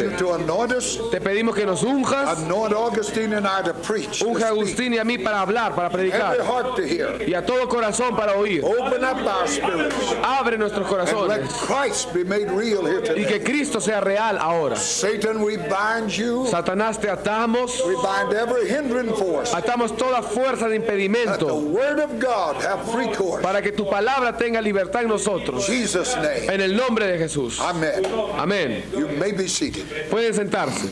enviaste. To anoint us, Te pedimos que nos unjas, anoint Augustine and I to preach, to unja a speak, Agustín y a mí para hablar, para every predicar, heart to hear. y a todo corazón para oír. Open up our spirits Abre nuestros and let corazones Christ be made real here y que today. Cristo sea real ahora. Satan, we bind you. Satanás, te atamos, We bind every hindering force. atamos toda fuerza de Let the impedimento word of God have free course. para que tu palabra tenga libertad en nosotros. In Jesus' name. En el nombre de Jesús. Amen. Amén. You may be seated. Pueden sentarse.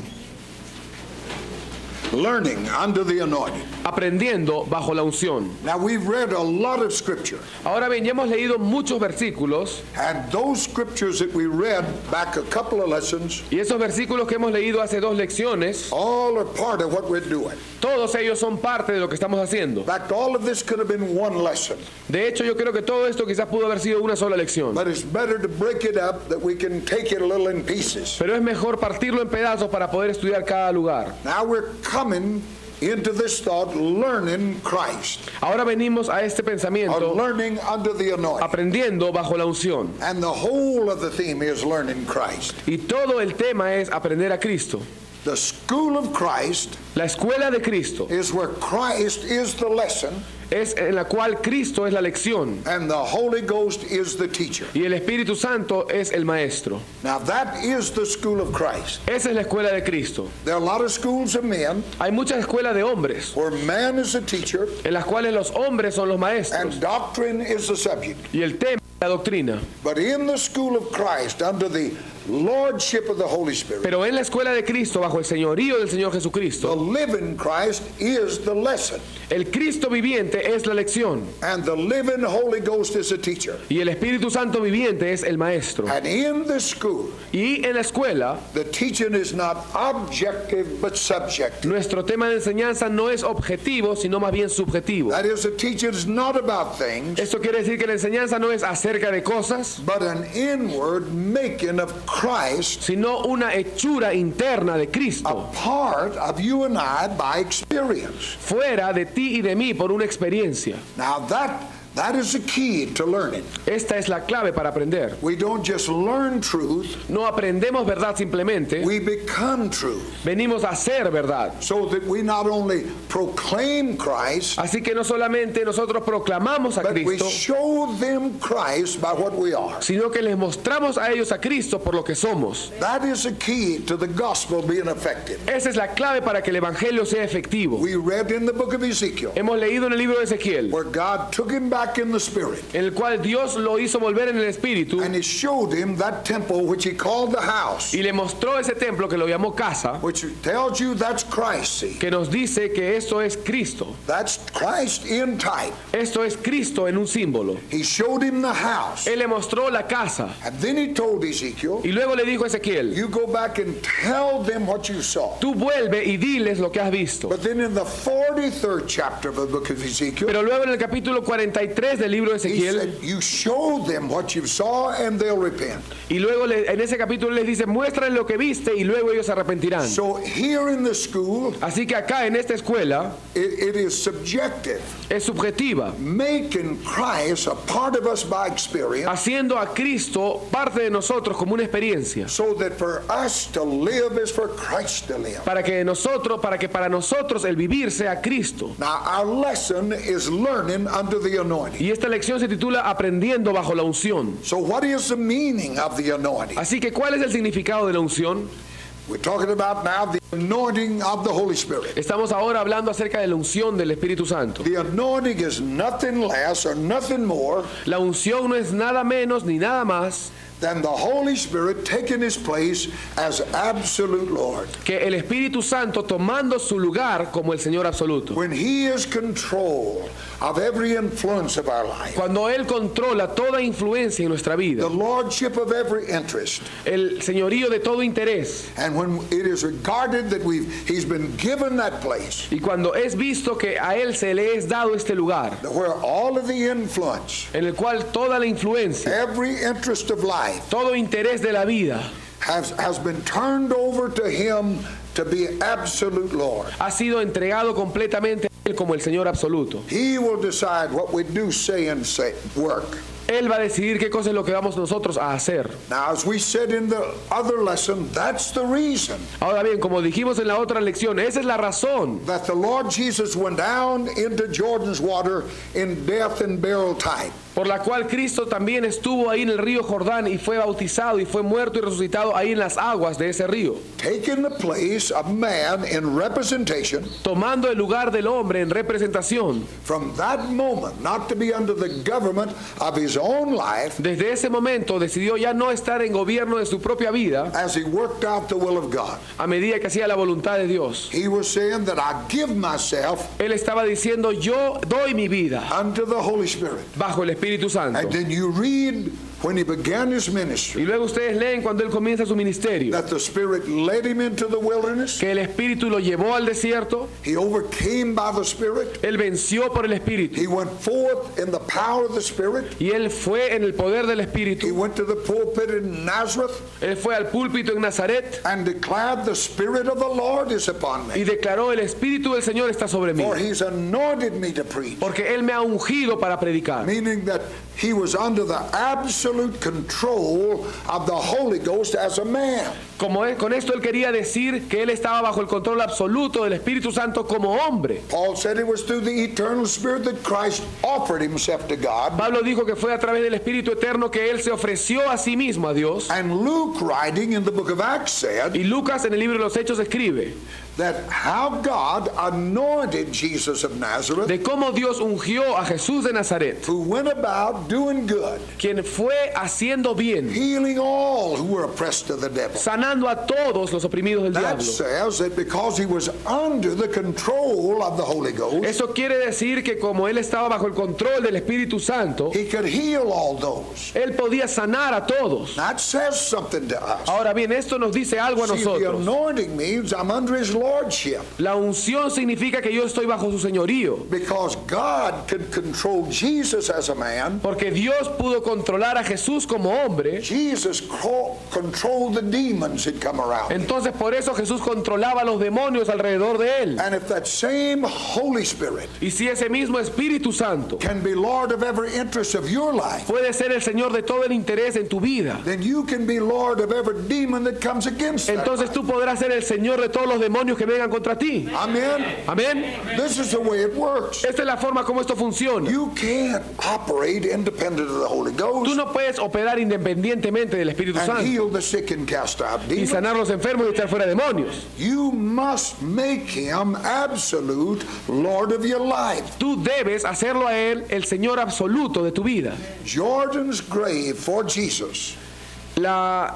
Learning under the anointing. Aprendiendo bajo la unción. Now we've read a lot of scripture, Ahora bien, ya hemos leído muchos versículos and those scriptures that we read back a couple of lessons, y esos versículos que hemos leído hace 2 lecciones, all are part of what we're doing. todos ellos son parte de lo que estamos haciendo. In fact, all of this could have been one lesson, De hecho, yo creo que todo esto quizás pudo haber sido una sola lección. but it's better to break it up that we can take it a little in pieces. Pero es mejor partirlo en pedazos para poder estudiar cada lugar. Now we're coming into this thought, learning Christ, Ahora venimos a este or pensamiento learning under the anointing. aprendiendo bajo la unción. And the whole of the theme is learning Christ. Y todo el tema es aprender a Cristo. The school of Christ La escuela de Cristo is where Christ is the lesson es en la cual Cristo es la lección and the Holy Ghost is the teacher. y el Espíritu Santo es el maestro. Now that is the school of Christ. Esa es la escuela de Cristo. There are a lot of schools of men Hay muchas escuelas de hombres where man is a teacher en las cuales los hombres son los maestros and doctrine is the subject. y el tema es la doctrina. But in the school of Christ, under the lordship of the Holy Spirit, Pero en la escuela de Cristo, bajo el señorío del Señor the Jesucristo, living Christ is the lesson, el Cristo viviente es la lección and the living Holy Ghost is a teacher. y el Espíritu Santo viviente es el maestro. And in the school, Y en la escuela, the teaching is not objective but subjective. nuestro tema de enseñanza no es objetivo, sino más bien subjetivo. That is, the teaching is not about things, Esto quiere decir que la enseñanza no es acerca de cosas, but an inward making of Christ sino una hechura interna de a Cristo, part of you and I by experience. fuera de ti y de mí por una experiencia. Now that is the key to learning. Esta es la clave para aprender. We don't just learn truth, No aprendemos verdad simplemente, we become truth. venimos a ser verdad. So that we not only proclaim Christ, Así que no solamente nosotros proclamamos a but we Cristo, show them Christ by what we are. sino que les mostramos a ellos a Cristo por lo que somos. That is the key to the gospel being effective. Esa es la clave para que el Evangelio sea efectivo. We read in the book of Ezekiel Hemos leído en el libro de Ezequiel, where God took him back in the spirit en el cual Dios lo hizo volver en el Espíritu and he showed him that temple which he called the house, y le mostró ese templo que lo llamó casa, which tells you that's Christ. See, que nos dice que esto es Cristo. that's Christ in type. Esto es Cristo en un símbolo. He showed him the house, Él le mostró la casa and then he told Ezekiel, y luego le dijo a Ezequiel, you go back and tell them what you saw. tú vuelve y diles lo que has visto. But then in the 43rd chapter of the book of Ezekiel, Pero luego en el capítulo 43 del libro de he Ezequiel, said, you show them what you saw and they'll repent. y luego en ese capítulo les dice, muéstrale lo que viste y luego ellos se arrepentirán. So here in the school, Así que acá en esta escuela it is subjective, es subjetiva, making Christ a part of us by experience, haciendo a Cristo parte de nosotros como una experiencia, so that for us to live is for Christ to live. para que para nosotros el vivir sea Cristo. Now our lesson is learning under the anointing. Y esta lección se titula Aprendiendo bajo la unción. So what is the meaning of the anointing? Así que, ¿cuál es el significado de la unción? We're talking about now the anointing of the Holy Spirit. Estamos ahora hablando acerca de la unción del Espíritu Santo. The anointing is nothing less or nothing more La unción no es nada menos ni nada más than the Holy Spirit taking his place as absolute Lord. que el Espíritu Santo tomando su lugar como el Señor absoluto. When he is control of every influence of our life, Cuando Él controla toda influencia en nuestra vida, the lordship of every interest, el señorío de todo interés, and when it is regarded that he's been given that place, y cuando es visto que a Él se le es dado este lugar, where all of the influence, en el cual toda la influencia, every interest of life todo interés de la vida, has been turned over to him to be absolute Lord. ha sido entregado completamente a Él como el Señor absoluto. He will decide what we do, say, and work. Él va a decidir qué cosa es lo que vamos nosotros a hacer. Now, as we said in the other lesson, that's the reason Ahora bien, como dijimos en la otra lección, esa es la razón that the Lord Jesus went down into Jordan's water in death and burial time. por la cual Cristo también estuvo ahí en el río Jordán y fue bautizado y fue muerto y resucitado ahí en las aguas de ese río, Taking the place of man in representation. tomando el lugar del hombre en representación. From that moment, not to be under the government of his own life, Desde ese momento decidió ya no estar en gobierno de su propia vida as he worked out the will of God. a medida que hacía la voluntad de Dios. He was saying that I give myself Él estaba diciendo, yo doy mi vida unto the Holy Spirit. bajo el Espíritu Santo. And then you read when he began his ministry Y luego ustedes leen cuando él comienza su ministerio, that the Spirit led him into the wilderness. que el Espíritu lo llevó al desierto, He overcame by the Spirit. él venció por el Espíritu He went forth in the power of the Spirit. y él fue en el poder del He Espíritu. went to the pulpit in Nazareth Él fue al púlpito en Nazaret and declared, the Spirit of the Lord is upon y me, declaró, el Espíritu del Señor está sobre mí, for he's anointed me to preach. porque él me ha ungido para predicar. Meaning that he was under the absolute control of the Holy Ghost as a man. Con esto él quería decir que él estaba bajo el control absoluto del Espíritu Santo como hombre. Paul said it was through the eternal Spirit that Christ offered himself to God. Pablo dijo que fue a través del Espíritu Eterno que él se ofreció a sí mismo a Dios. And Luke, writing in the book of Acts, said Y Lucas en el libro de los Hechos escribe that how God anointed Jesus of Nazareth, de cómo Dios ungió a Jesús de Nazaret, who went about doing good, quien fue haciendo bien, healing all who were oppressed of the devil. sanando a todos los oprimidos del That diablo. says that because he was under the control of the Holy Ghost, Eso quiere decir que como él estaba bajo el control del Espíritu Santo, he could heal all those. él podía sanar a todos. That says something to us. Ahora bien, esto nos dice algo a See, the nosotros. anointing means I'm under his lordship, La unción significa que yo estoy bajo su señorío, because God could control Jesus as a man. porque Dios pudo controlar a Jesús como hombre. Jesus controlled the demons that come around. Entonces por eso Jesús controlaba a los demonios alrededor de él. And if that same Holy Spirit Y si ese mismo Espíritu Santo can be Lord of every interest of your life, puede ser el Señor de todo el interés en tu vida, then you can be Lord of every demon that comes against that. entonces tú podrás ser el Señor de todos los demonios que vengan contra ti. Amen. Amén. This is the way it works. Esta es la forma como esto funciona. You can't operate independent of the Holy Tú Ghost no puedes operar independientemente del Espíritu and Santo heal the sick and cast out y demons. sanar a los enfermos y echar fuera demonios. You must make him absolute Lord of your life. Tú debes hacerlo a él el Señor absoluto de tu vida. Jordan's grave for Jesus La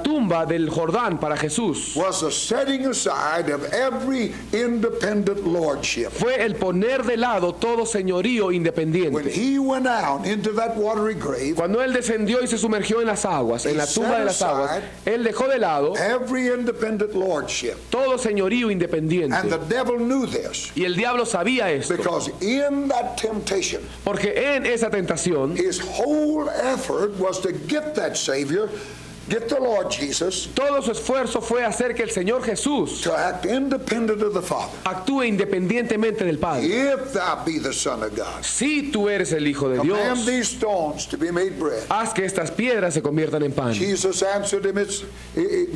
tumba del Jordán para Jesús was a setting aside of every independent lordship. fue el poner de lado todo señorío When independiente. he went out into that watery grave, Cuando él descendió y se sumergió en las aguas, en la tumba de las aguas, él dejó de lado every independent lordship. todo señorío And independiente. the devil knew this, Y el diablo sabía esto, because in that temptation, porque en esa tentación his whole effort was to get that Savior, get the Lord Jesus, todo su esfuerzo fue hacer que el Señor Jesús to act independent of the Father. actúe independientemente del Padre. If thou be the Son of God, Si tú eres el Hijo de command Dios, these stones to be made bread. haz que estas piedras se conviertan en pan. Jesus answered him,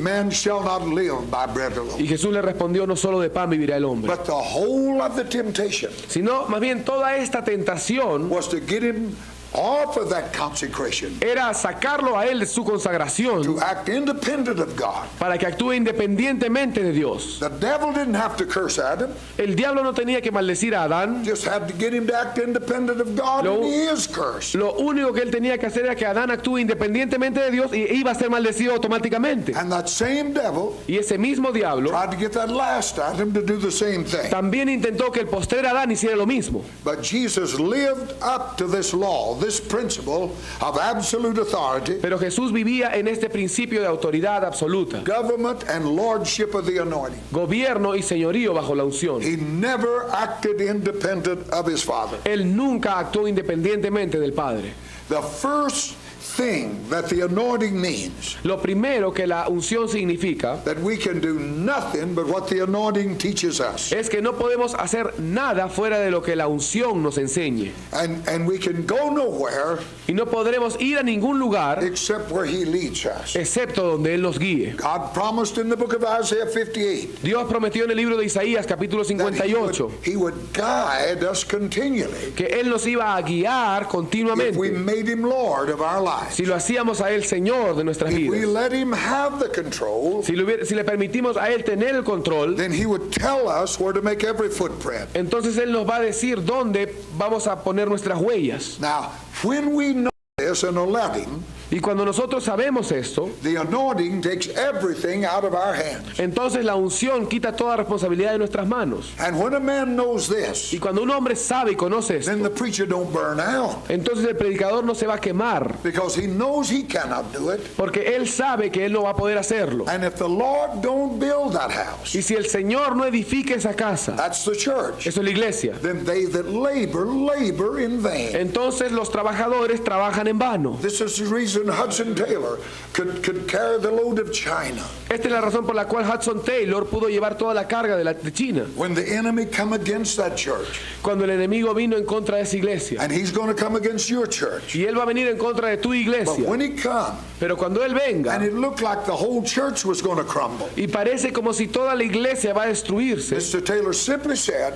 man shall not live by bread alone. Y Jesús le respondió, no solo de pan vivirá el hombre, But the whole of the temptation sino más bien toda esta tentación was to get him off of that consecration, era sacarlo a él de su consagración to act independent of God. para que actúe independientemente de Dios. The devil didn't have to curse Adam, El diablo no tenía que maldecir a Adán, just had to get him to act independent of God, Lo- and he is cursed. lo único que él tenía que hacer era que Adán actúe independientemente de Dios y iba a ser maldecido automáticamente. And that same devil Y ese mismo diablo tried to get that last Adam to do the same thing. también intentó que el postrer Adán hiciera lo mismo. But Jesus lived up to this law, this principle of absolute authority, Pero Jesús vivía en este principio de autoridad absoluta, government and lordship of the anointing. gobierno y señorío bajo la unción. He never acted independent of his Father. Él nunca actuó independientemente del Padre. The first thing that the anointing means, Lo primero que la unción significa that we can do nothing but what the anointing teaches us. es que no podemos hacer nada fuera de lo que la unción nos enseñe. And we can go nowhere Y no podremos ir a ningún lugar except where he leads us. excepto donde Él nos guíe. God promised in the book of Isaiah 58 Dios prometió en el libro de Isaías capítulo that 58 he would guide us continually que Él nos iba a guiar if we continuamente made him Lord of our lives. si lo hacíamos a Él Señor de nuestras If we vidas. let him have the control, Si le permitimos a Él tener el control, then he would tell us where to make every footprint. entonces Él nos va a decir dónde vamos a poner nuestras huellas. Now, when we know this and will let him, Y cuando nosotros sabemos esto, the anointing takes everything out of our hands. entonces la unción quita toda responsabilidad de nuestras manos. And when a man knows this, Y cuando un hombre sabe y conoce esto, then the preacher don't burn out entonces el predicador no se va a quemar, because he knows he cannot do it. porque él sabe que él no va a poder hacerlo. And if the Lord don't build that house, Y si el Señor no edifica esa casa, that's the church, eso es la iglesia, then they that labor in vain. entonces los trabajadores trabajan en vano. This is the reason Hudson Taylor could carry the load of China. Esta es la razón por la cual Hudson Taylor pudo llevar toda la carga de China. When the enemy come against that church, Cuando el enemigo vino en contra de esa iglesia. and he's going to come against your church. Y él va a venir en contra de tu But iglesia. when he come, Pero cuando él venga, and it looked like the whole church was going to crumble, y parece como si toda la iglesia va a destruirse, Mr. Taylor simply said,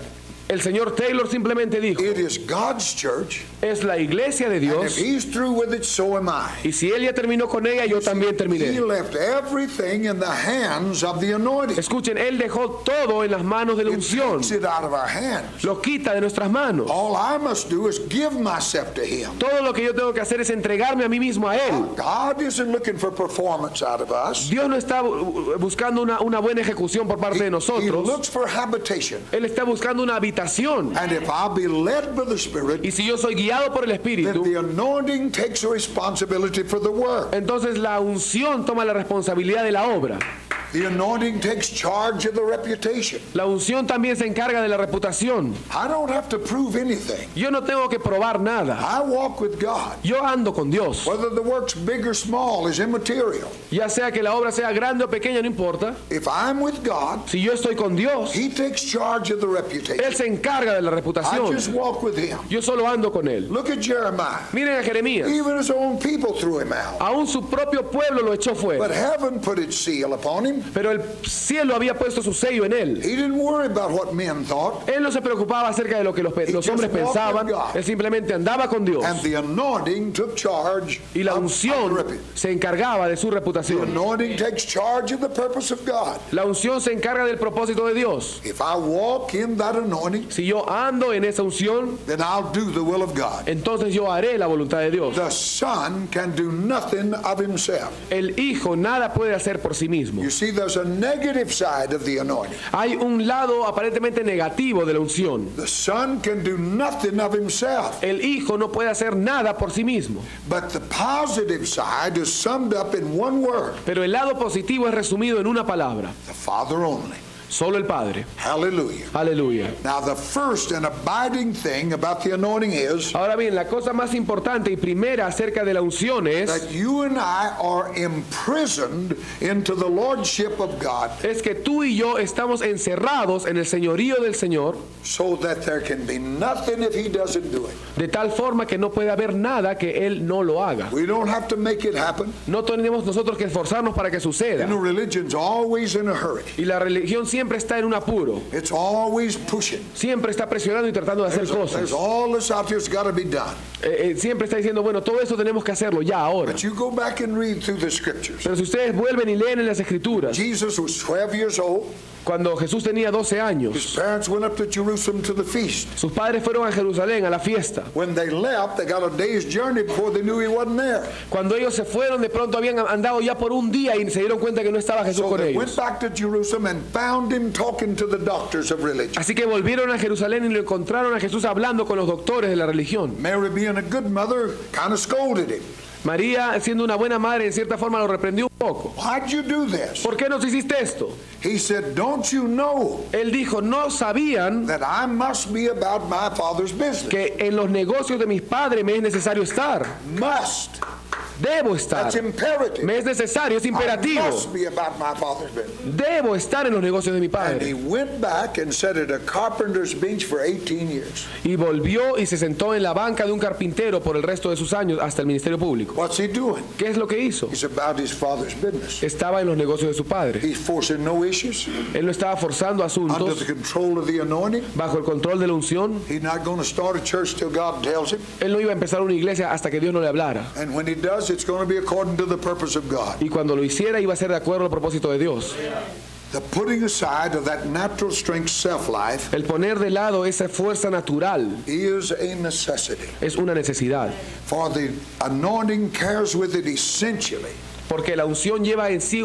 el señor Taylor simplemente dijo, it is God's church, es la iglesia de and if Dios, he's through with it, so am I. y si él ya terminó con ella, yo también He terminé. left everything in the hands of the anointing. Escuchen, él dejó todo en las manos de la It unción, takes it out of our hands. lo quita de nuestras manos. All I must do is give myself to him. Todo lo que yo tengo que hacer es entregarme a mí mismo a él. God isn't looking for performance out of us. Dios no está buscando una buena ejecución por parte de He nosotros. looks for habitation. Él está buscando una habitación. And if I'll be led by the Spirit, Y si yo soy guiado por el then Espíritu, the anointing takes responsibility for the work. entonces la unción toma la responsabilidad de la obra. The anointing takes charge of the reputation. La unción también se encarga de la reputación. I don't have to prove anything. Yo no tengo que probar nada. I walk with God. Yo ando con Dios. Whether the work's big or small is immaterial. Ya sea que la obra sea grande o pequeña, no importa. If I'm with God, Si yo estoy con Dios, He takes charge of the reputation. Él se encarga de la I reputación. just walk with Him. Yo solo ando con Él. Look at Jeremiah. Miren a Jeremías. Even his own people threw him out. Aún su propio pueblo lo echó But fuera. heaven put its seal upon him. Pero el cielo había puesto su sello en él. He didn't worry about what men thought. Él no se preocupaba acerca de lo que los hombres pensaban. Él simplemente andaba con Dios. And the anointing took charge Y la of the unción reputation. se encargaba de su The reputación. anointing takes charge of the purpose of God. La unción se encarga del propósito de Dios. If I walk in that anointing, Si yo ando en esa unción, then I'll do the will of God. entonces yo haré la voluntad de Dios. The Son can do nothing of himself. El Hijo nada puede hacer por sí mismo. You see, there's a negative side of the anointing. Hay un lado aparentemente negativo de la unción. The Son can do nothing of himself. El Hijo no puede hacer nada por sí mismo. But the positive side is summed up in one word: Pero el lado positivo es resumido en una palabra. the Father only. Solo el Padre. Hallelujah. Aleluya. Now, the first and abiding thing about the anointing is Ahora bien, la cosa más importante y primera acerca de la unción es that you and I are imprisoned into the lordship of God, que tú y yo estamos encerrados en el señorío del Señor, so that there can be nothing if He doesn't do it. de tal forma que no puede haber nada que Él no lo haga. We don't have to make it happen. No tenemos nosotros que esforzarnos para que suceda. You know, religion's always in a hurry. Y la religión siempre está en un apuro. It's always pushing. Siempre está presionando y tratando de hacer There's cosas. all this out here's got to be done. Siempre está diciendo, bueno, todo eso tenemos que hacerlo ya, ahora. But you go back and read through the scriptures. Pero si ustedes vuelven y leen en las Escrituras, Jesus was 12 years old. cuando Jesús tenía 12 His años, parents went up to Jerusalem to the feast. sus padres fueron a Jerusalén a la fiesta. When they left, they got a day's journey before they knew He wasn't there. Cuando ellos se fueron, de pronto habían andado ya por un día y se dieron cuenta que no estaba Jesús So con they went ellos. back to Jerusalem and found Him talking to the doctors of religion. Así que volvieron a Jerusalén y lo encontraron a Jesús hablando con los doctores de la religión. Mary, being a good mother, kind of scolded him. María, siendo una buena madre, en cierta forma lo reprendió un poco. Why'd you do this? ¿Por qué nos hiciste esto? He said, don't you know Él dijo, no sabían that I must be about my Father's business? que en los negocios de mis padres me es necesario estar. Must. Debo estar. That's imperative. Me es necesario, es I imperativo. must be about my Father's business. Debo estar en los negocios de mi And he padre. went back and sat at a carpenter's bench for 18 years. Y volvió y se sentó en la banca de un carpintero por el resto de sus años hasta el ministerio público. What's he doing? ¿Qué es lo que hizo? He's about his Father's business. Estaba en los negocios de su padre. He's forcing no issues Él no estaba forzando under asuntos the control of the anointing. bajo el control de la unción. He's not going to start a church till God tells him. Él no iba a empezar una iglesia hasta que Dios no le hablara. And when he does, it's going to be according to the purpose of God. Y cuando lo hiciera iba a ser de acuerdo al propósito de Dios. The putting aside of that natural strength self-life El poner de lado esa fuerza natural is a necessity. es una necesidad. For the anointing carries with it essentially Porque la unción lleva en sí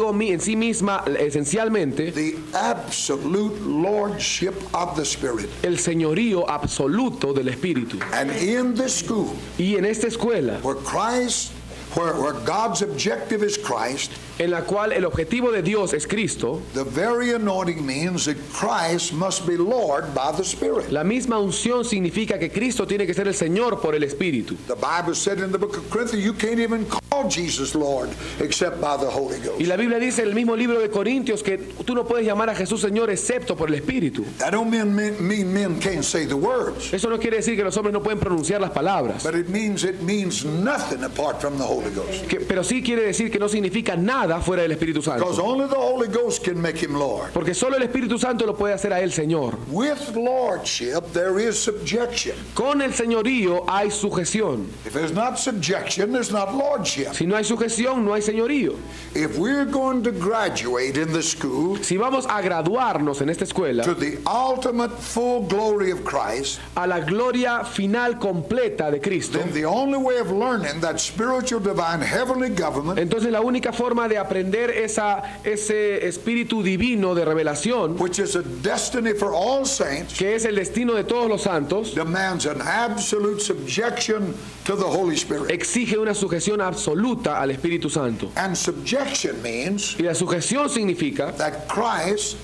misma, esencialmente, the absolute lordship of the Spirit. el señorío absoluto del Espíritu. And in this school, Y en esta escuela, where God's objective is Christ, en la cual el objetivo de Dios es Cristo, the very anointing means that Christ must be Lord by the Spirit. la misma unción significa que Cristo tiene que ser el Señor por el Espíritu. The Bible said in the book of Corinthians, you can't even call Jesus Lord except by the Holy Ghost. Y la Biblia dice en el mismo libro de Corintios que tú no puedes llamar a Jesús Señor excepto por el Espíritu. That don't mean men can't say the words, Eso no quiere decir que los hombres no pueden pronunciar las palabras, but it means nothing apart from the Holy Ghost. pero sí quiere decir que no significa nada fuera del Espíritu Because Santo. only the Holy Ghost can make him Lord. Porque solo el Espíritu Santo lo puede hacer a él Señor. With lordship, there is subjection. Con el señorío hay sujeción. If there's not subjection, there's not lordship. Si no hay sujeción, no hay señorío. If we're going to graduate in the school Si vamos a graduarnos en esta escuela to the ultimate full glory of Christ, a la gloria final completa de Cristo, then the only way of learning that spiritual, divine, heavenly government, entonces la única forma de aprender ese espíritu divino de revelación, which is a destiny for all saints, que es el destino de todos los santos, demands an absolute subjection to the Holy Spirit. exige una sujeción absoluta al Espíritu Santo. And subjection means Y la sujeción significa that Christ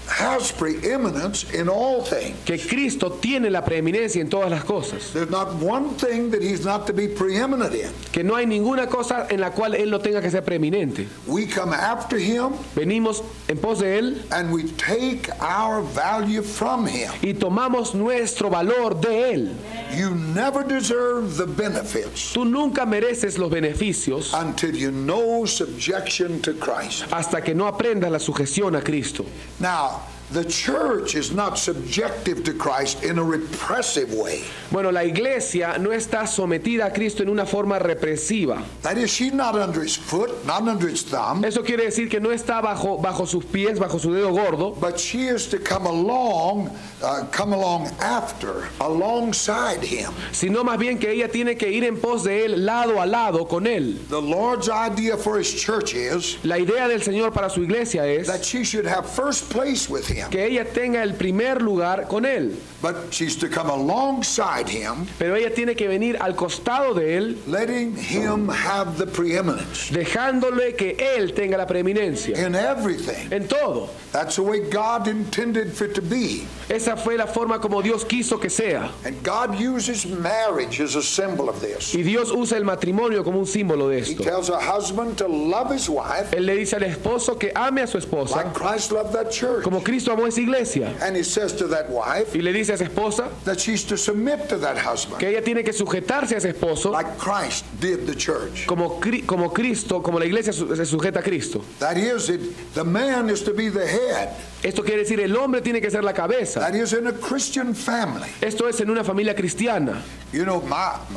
has preeminence in all things. que Cristo tiene la preeminencia en todas las cosas, There's not one thing that he's not to be preeminent in. que no hay ninguna cosa en la cual Él no tenga que ser preeminente. We come after him Venimos en pos de Él and we take our value from him. y tomamos nuestro valor de Él. You never deserve the benefits Tú nunca mereces los beneficios until you know subjection to Christ. hasta que no aprendas la sujeción a Cristo. Now, the church is not subjective to Christ in a repressive way. Bueno, la iglesia no está sometida a Cristo en una forma represiva. That is, she's not under his foot, not under his thumb, Eso quiere decir que no está bajo sus pies, bajo su dedo gordo, but she is to come along after, alongside him. sino más bien que ella tiene que ir en pos de Él, lado a lado con Él. The Lord's idea for his church is La idea del Señor para su iglesia es that she should have first place with him, que ella tenga el primer lugar con Él, but she's to come alongside him, pero ella tiene que venir al costado de Él, letting him have the preeminence dejándole que Él tenga la preeminencia in everything. en todo. That's the way God intended for it to be. Esa fue la forma como Dios quiso que sea. And God uses marriage as a symbol of this. Y Dios usa el matrimonio como un símbolo de He esto. tells a husband to love his wife Él le dice al esposo que ame a su esposa like Christ loved that church. como Cristo amó a esa iglesia. And he says to that wife Y le dice a esa esposa that she's to submit to that husband que ella tiene que sujetarse a ese esposo like Christ did the church. como Cristo, como la iglesia se sujeta a Cristo. That is, the man is to be the head. Esto quiere decir el hombre tiene que ser la cabeza. That is in a Christian family. Esto es en una familia cristiana. You know,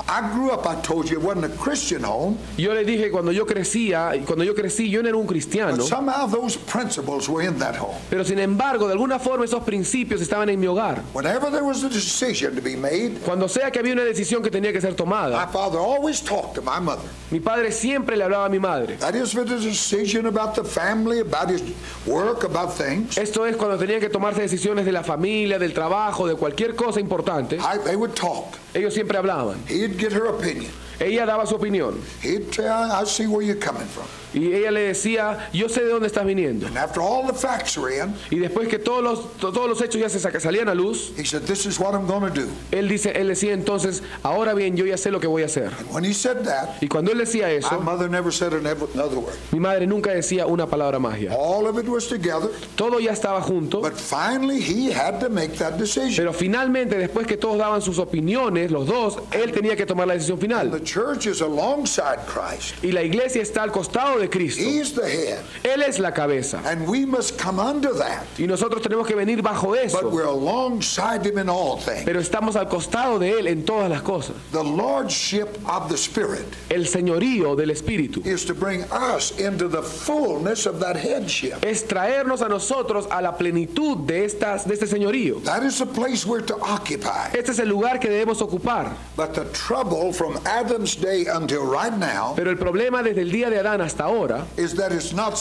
I grew up, I told you, it wasn't a Christian home, Yo le dije cuando yo crecí, yo no era un cristiano, but somehow those principles were in that home. pero sin embargo, de alguna forma esos principios estaban en mi hogar. Whenever there was a decision to be made, Cuando sea que había una decisión que tenía que ser my tomada, father always talked to my mother. mi padre siempre le hablaba a mi madre. That is, if it is a decision about the family, about his work, about things, Esto es cuando tenían que tomarse decisiones de la familia, del trabajo, de cualquier cosa importante. they would talk. Ellos siempre hablaban. He'd get her opinion. Ella daba su opinión. He'd tell, I see where you're coming from. Y ella le decía, yo sé de dónde estás viniendo. And after all the facts are in, Y después que todos los hechos ya salían a luz, he said, this is what I'm going to do. él decía entonces, ahora bien, yo ya sé lo que voy a hacer. And when he said that, Y cuando él decía my eso, mother never said another word. mi madre nunca decía una palabra magia. All of it was together, Todo ya estaba junto, but finally he had to make that decision. pero finalmente, después que todos daban sus opiniones, los dos, él tenía que tomar la decisión final. The church is alongside Christ. Y la iglesia está al costado de Cristo. He's the head. Él es la cabeza. And we must come under that. Y nosotros tenemos que venir bajo But eso. we're alongside him in all things. Pero estamos al costado de él en todas las cosas. The lordship of the Spirit El señorío del Espíritu is to bring us into the fullness of that headship. es traernos a nosotros a la plenitud de este señorío. That is the place we're to occupy. Este es el lugar que debemos ocupar. But the trouble from Adam's day until right now Pero el problema desde el día de Adán hasta ahora is that it's not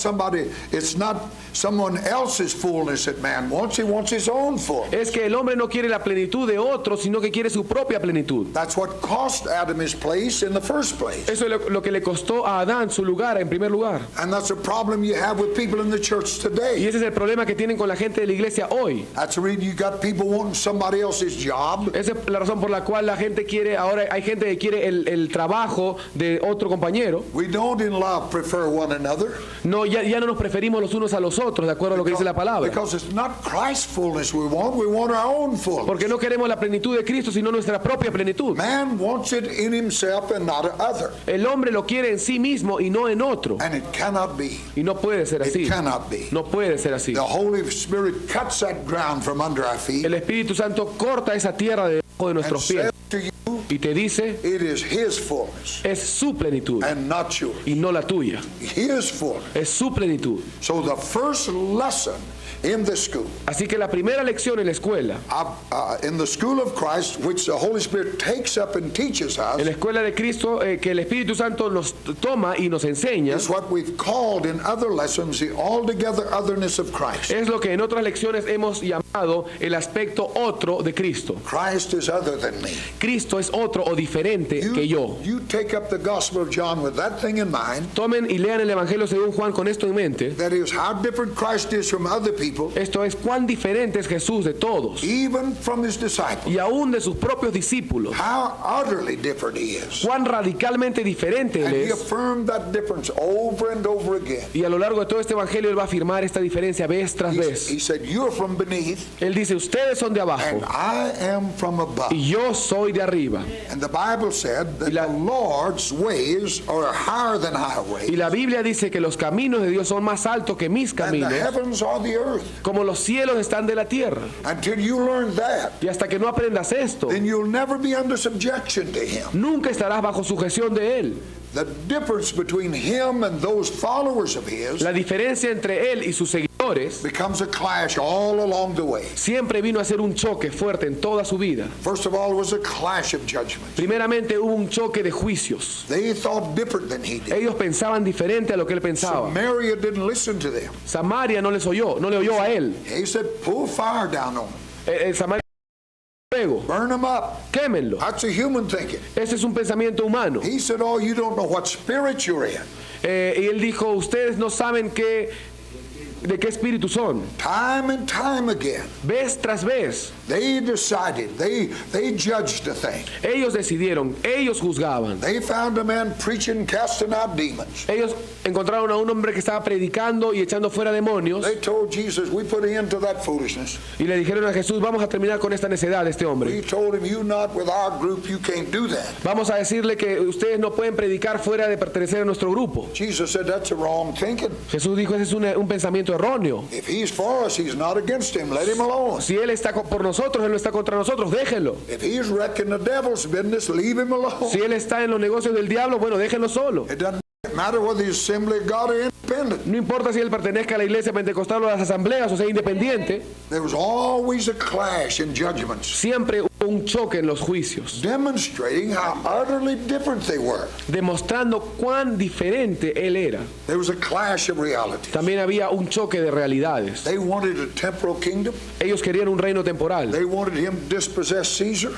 someone else's fullness that man wants. He wants his own fullness. es que el hombre no quiere la plenitud de otro, sino que quiere su propia plenitud. That's what cost Adam his place in the first place. Eso es lo que le costó a Adán su lugar en primer lugar. And that's a problem you have with people in the church Y today. ese es el problema que tienen con la gente de la iglesia hoy. That's the reason you got people wanting somebody else's job. Esa es la razón por la cual la gente quiere, ahora hay gente que quiere el trabajo de otro compañero. We don't in love prefer one another. No, ya no nos preferimos los unos a los otros, de acuerdo a lo que dice la palabra. Because it's not Christ's fullness we want our own fullness. Porque no queremos la plenitud de Cristo, sino nuestra propia plenitud. Man wants it in himself and not other. El hombre lo quiere en sí mismo y no en otro. And it cannot be. Y no puede ser así. It cannot be. No puede ser así. The Holy Spirit cuts that ground from under our feet El Espíritu Santo corta esa tierra debajo de and nuestros pies says to you, y te dice, it is his fullness es su plenitud and not yours. y no la tuya. His fullness. Es su plenitud. So the first lesson in the school, Así que la primera lección en la escuela, in the school of Christ, which the Holy Spirit takes up and teaches us, en la escuela de Cristo, que el Espíritu Santo nos toma y nos enseña, is what we've called in other lessons the altogether otherness of Christ. es lo que en otras lecciones hemos llamado el aspecto otro de Cristo. Christ is other than me. Cristo es otro o diferente que yo. You take up the Gospel of John with that thing in mind, Tomen y lean el Evangelio según Juan con esto en mente. that is how different Christ is from other people, Esto es cuán diferente es Jesús de todos even from his disciples. y aún de sus propios discípulos. How utterly different he is. Cuán radicalmente diferente And Él he es. affirmed that difference over and over again. Y a lo largo de todo este Evangelio Él va a afirmar esta diferencia vez tras He vez. said, you're from beneath Él dice, ustedes son de abajo and I am from above. y yo soy de arriba. And the Bible said that the Lord's ways are higher than our ways. Y la Biblia dice que los caminos de Dios son más altos que mis And the caminos, heavens are the earth. como los cielos están de la tierra. Until you learn that, Y hasta que no aprendas esto, then you'll never be under subjection to him. nunca estarás bajo sujeción de Él. The difference between him and those followers of his La diferencia entre Él y sus seguidores becomes a clash all along the way. siempre vino a ser un choque fuerte en toda su vida. First of all, it was a clash of judgments. Primeramente hubo un choque de juicios. They thought different than he did. Ellos pensaban diferente a lo que Él pensaba. Samaria didn't listen to them. Samaria no les oyó, no le oyó a Él. He said, pull fire down on them. Samaria fuego, Burn them up. quémenlo. That's a human thinking. Ese es un pensamiento humano. He said, oh, you don't know what spirit you're in. Y Él dijo, ustedes no saben de qué espíritu son. Time and time again, Vez tras vez, they decided, they judged the thing. ellos decidieron, ellos juzgaban. They found a man preaching, casting out demons. Ellos encontraron a un hombre que estaba predicando y echando fuera demonios. They told Jesus, we put an end to that foolishness. Y le dijeron a Jesús, vamos a terminar con esta necedad de este hombre. We told him, you not with our group, you can't do that. Vamos a decirle que ustedes no pueden predicar fuera de pertenecer a nuestro grupo. Jesus said, that's a wrong thinking. Jesús dijo, ese es un pensamiento erróneo. If he's for us, he's not against him. Let him alone. Si Él está por nosotros, Él no está contra nosotros, déjenlo. If he's wrecking the devil's business, leave him alone. Si Él está en los negocios del diablo, bueno, déjenlo solo. It doesn't matter whether he's Assembly of God or independent. No importa si Él pertenezca a la iglesia pentecostal o a las asambleas o sea independiente, There was always a clash in judgments, siempre hubo un choque en los juicios, demonstrating how utterly different they were. demostrando cuán diferente Él era. There was a clash of realities. También había un choque de realidades. They wanted a temporal kingdom. Ellos querían un reino temporal. They wanted him to dispossess Caesar.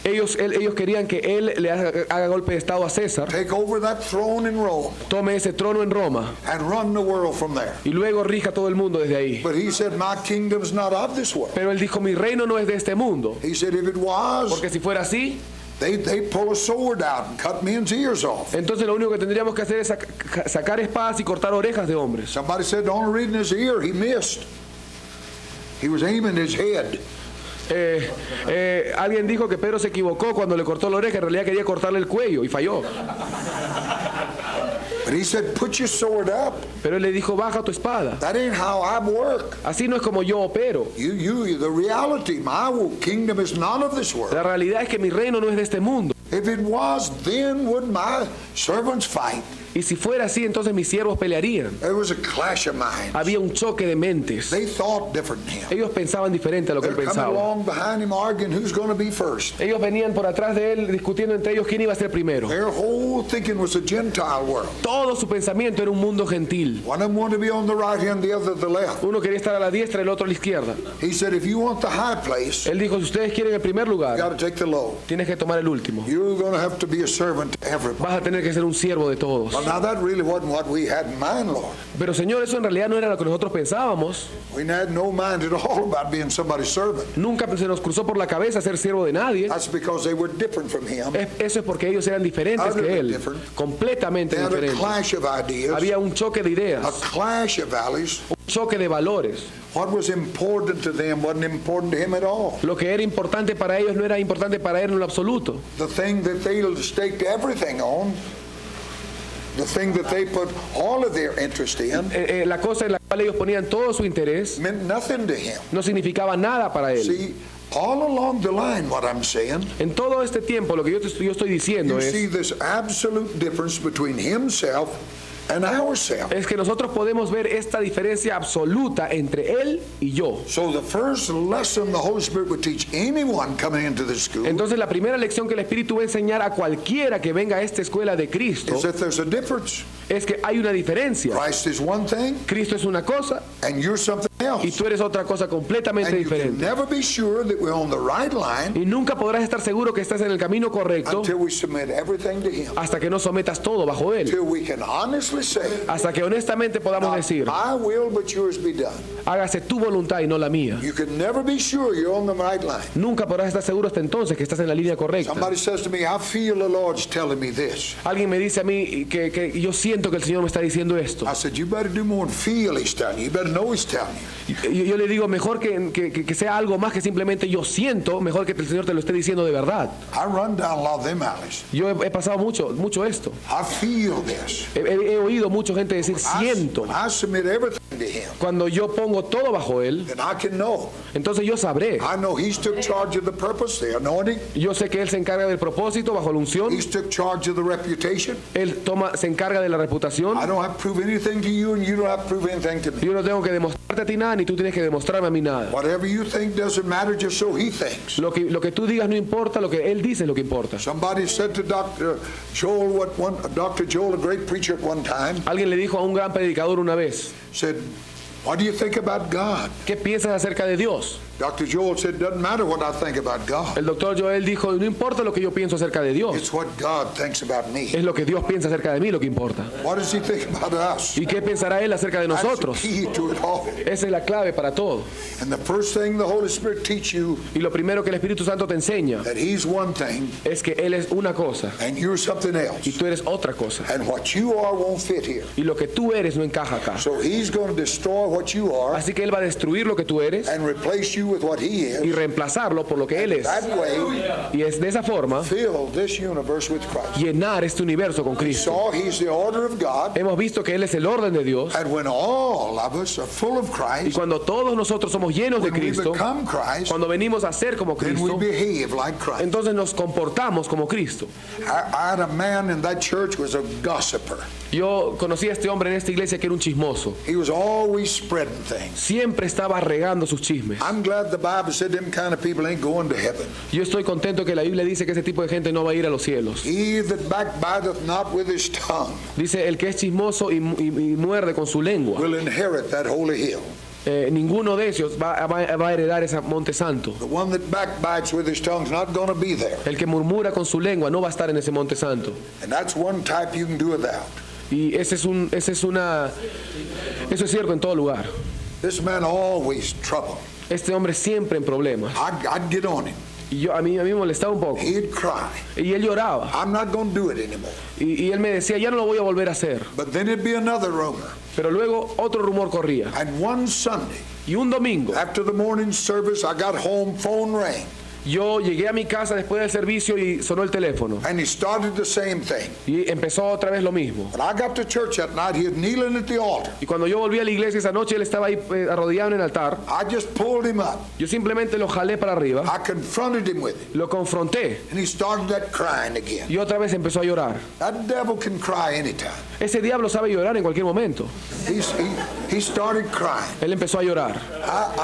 Ellos querían que él le haga golpe de estado a César, take over that throne in Rome, tome ese trono en Roma and run the world from there. y luego rija todo el mundo desde ahí. But he said, my kingdom's not of this world. Pero él dijo, mi reino no es de este mundo, He said, if it was, porque si fuera así, they'd pull a sword out and cut men's ears off. entonces lo único que tendríamos que hacer es sacar espadas y cortar orejas de hombres. Somebody said the only reason his ear, he missed. He was aiming his head. Alguien dijo que Pedro se equivocó cuando le cortó la oreja, en realidad quería cortarle el cuello y falló. But he said, put your sword up. Pero él le dijo, baja tu espada. That ain't how I work. Así no es como yo opero. The reality, my kingdom is not of this world. La realidad es que mi reino no es de este mundo. If it was, then would my servants fight? Y si fuera así, entonces mis siervos pelearían. There was a clash of minds. Había un choque de mentes. They thought different than him. Ellos pensaban diferente a lo que él They're coming pensaba. along behind him arguing who's going to be first. Ellos venían por atrás de él discutiendo entre ellos quién iba a ser primero. Their whole thinking was a Gentile world. Todo su pensamiento era un mundo gentil. One of them wanted to be on the right hand, the other the left. Uno quería estar a la diestra, el otro a la izquierda. He said, if you want the high place, Él dijo, si ustedes quieren el primer you lugar, got to take the low. tienes que tomar el último. You're going to have to be a servant to everybody. Vas a tener que ser un siervo de todos. Well, now that really wasn't what we had in mind, Lord. Pero Señor, eso en realidad no era lo que nosotros pensábamos. We had no mind at all about being somebody's servant. Nunca se nos cruzó por la cabeza ser siervo de nadie. That's because they were different from him. Eso es porque ellos eran diferentes que él. Completamente They had a diferentes. clash of ideas, Había un choque de a ideas, clash of values. un choque de valores. What was important to them wasn't important to him at all. Lo que era importante para ellos no era importante para él en lo absoluto. The thing that they staked everything on, the thing that they put all of their interest in, La cosa en la cual ellos ponían todo su interés meant nothing to him. no significaba nada para él. See, all along the line, what I'm saying, En todo este tiempo lo que yo estoy diciendo you see es this absolute difference between himself and ourselves. que nosotros podemos ver esta diferencia absoluta entre él y yo. So the first lesson the Holy Spirit would teach anyone coming into this school Entonces la primera lección que el Espíritu va a enseñar a cualquiera que venga a esta escuela de Cristo is that there's a difference. es que hay una diferencia. Christ is one thing Cristo es una cosa and you're something y else. tú eres otra cosa completamente And you can diferente. never be sure that we're on the right line Y nunca podrás estar seguro que estás en el camino correcto until we submit everything to Him. hasta que no sometas todo bajo él. Until we can honestly say, Hasta que honestamente podamos not decir, my will but yours be done. hágase tu voluntad y no la mía. You can never be sure you're on the right line. Nunca podrás estar seguro hasta entonces que estás en la línea correcta. Somebody says to me, I feel the Lord's telling me this. Alguien me dice a mí que yo siento que el Señor me está diciendo esto. I said, you better do more than feel He's telling you. You better know He's telling you. Yo le digo, mejor que sea algo más que simplemente yo siento, mejor que el Señor te lo esté diciendo de verdad. I run down a lot of them alleys. Yo he pasado mucho esto. I feel this. He oído mucha gente decir, siento. When I submit everything to Him, Cuando yo pongo todo bajo Él, then I can know. entonces yo sabré. I know He's took charge of the purpose, the anointing. Yo sé que Él se encarga del propósito bajo la unción. He's took charge of the reputation. Él se encarga de la reputación. I don't have to prove anything to you, and you don't have to prove anything to me. Yo no tengo que demostrarte a ti nada, ni tú tienes que demostrarme a mí nada. Whatever you think doesn't matter, just so He thinks. Lo que tú digas no importa, lo que Él dice es lo que importa. Somebody said to Dr. Joel, a great preacher at one time, Alguien le dijo a un gran predicador una vez, said, what do you think about God? ¿qué piensas acerca de Dios? Dr. Joel said, doesn't matter what I think about God. El doctor Joel dijo, no importa lo que yo pienso acerca de Dios, It's what God thinks about me. es lo que Dios piensa acerca de mí lo que importa. What does He think about us? ¿Y qué pensará Él acerca de That's the nosotros? key to it all. Esa es la clave para todo. And the first thing the Holy Spirit teach you, Y lo primero que el Espíritu Santo te enseña that He's one thing es que Él es una cosa and you're something y else. tú eres otra cosa. And what you are won't fit here. Y lo que tú eres no encaja acá. So He's going to destroy what you are Así que Él va a destruir lo que tú eres and replace you with what He y is. reemplazarlo por lo que Él es. That way, Y es de esa forma fill this universe with Christ. llenar este universo con Cristo. So He's the order of God. Hemos visto que Él es el orden de Dios. And when all of us are full of Y Christ, cuando todos nosotros somos llenos de when we Cristo, become Christ, cuando venimos a ser como then we Cristo, behave like Christ. entonces nos comportamos como Cristo. I had a man in that church was a gossiper. Yo conocí a este hombre en esta iglesia que era un chismoso. He was always spreading things. Siempre estaba regando sus chismes. I'm glad the Bible said them kind of people ain't going to heaven. Yo estoy contento que la Biblia dice que ese tipo de gente no va a ir a los cielos. He that backbiteth not with his tongue Dice, el que es chismoso y muerde con su lengua will inherit that holy hill. ninguno de ellos va a heredar ese monte santo. The one that backbites with his tongue is not going to be there. El que murmura con su lengua no va a estar en ese monte santo. And that's one type you can do without. Y eso es cierto en todo lugar. This man always trouble. Este hombre siempre en problemas. I'd get on him. Y a mí me molestaba un poco. He'd cry. Y él lloraba. I'm not going to do it anymore. Y él me decía, ya no lo voy a volver a hacer. But then it'd be another rumor. Pero luego otro rumor corría. And one Sunday, Y un domingo, after the morning service, I got home, phone rang. yo llegué a mi casa después del servicio y sonó el teléfono. And he started the same thing. Y empezó otra vez lo mismo. When I got to church that night, he was kneeling at the altar. Y cuando yo volví a la iglesia esa noche, él estaba ahí arrodillado en el altar. I just pulled him up. Yo simplemente lo jalé para arriba, I confronted him with it. lo confronté And he started that crying again. y otra vez empezó a llorar. That devil can cry anytime. Ese diablo sabe llorar en cualquier momento. He started crying. Él empezó a llorar.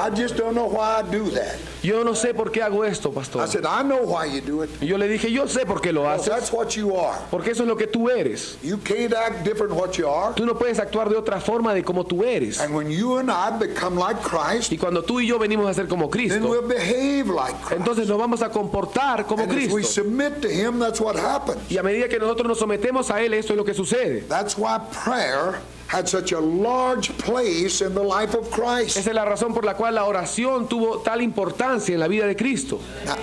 I just don't know why I do that. Yo no sé por qué hago esto, pastor. I said, I know why you do it. Y yo le dije, yo sé por qué lo Because haces, that's what you are. porque eso es lo que tú eres. You can't act different than what you are. Tú no puedes actuar de otra forma de como tú eres. And when you and I become like Christ, Y cuando tú y yo venimos a ser como then Cristo, we'll behave like Christ. entonces nos vamos a comportar como And as we Cristo. submit to Him, that's what happens. Y a medida que nosotros nos sometemos a Él, esto es lo que sucede. That's why prayer had such a large place in the life of Christ. Esa es la razón por la cual la oración tuvo tal importancia en la vida de Cristo. Now,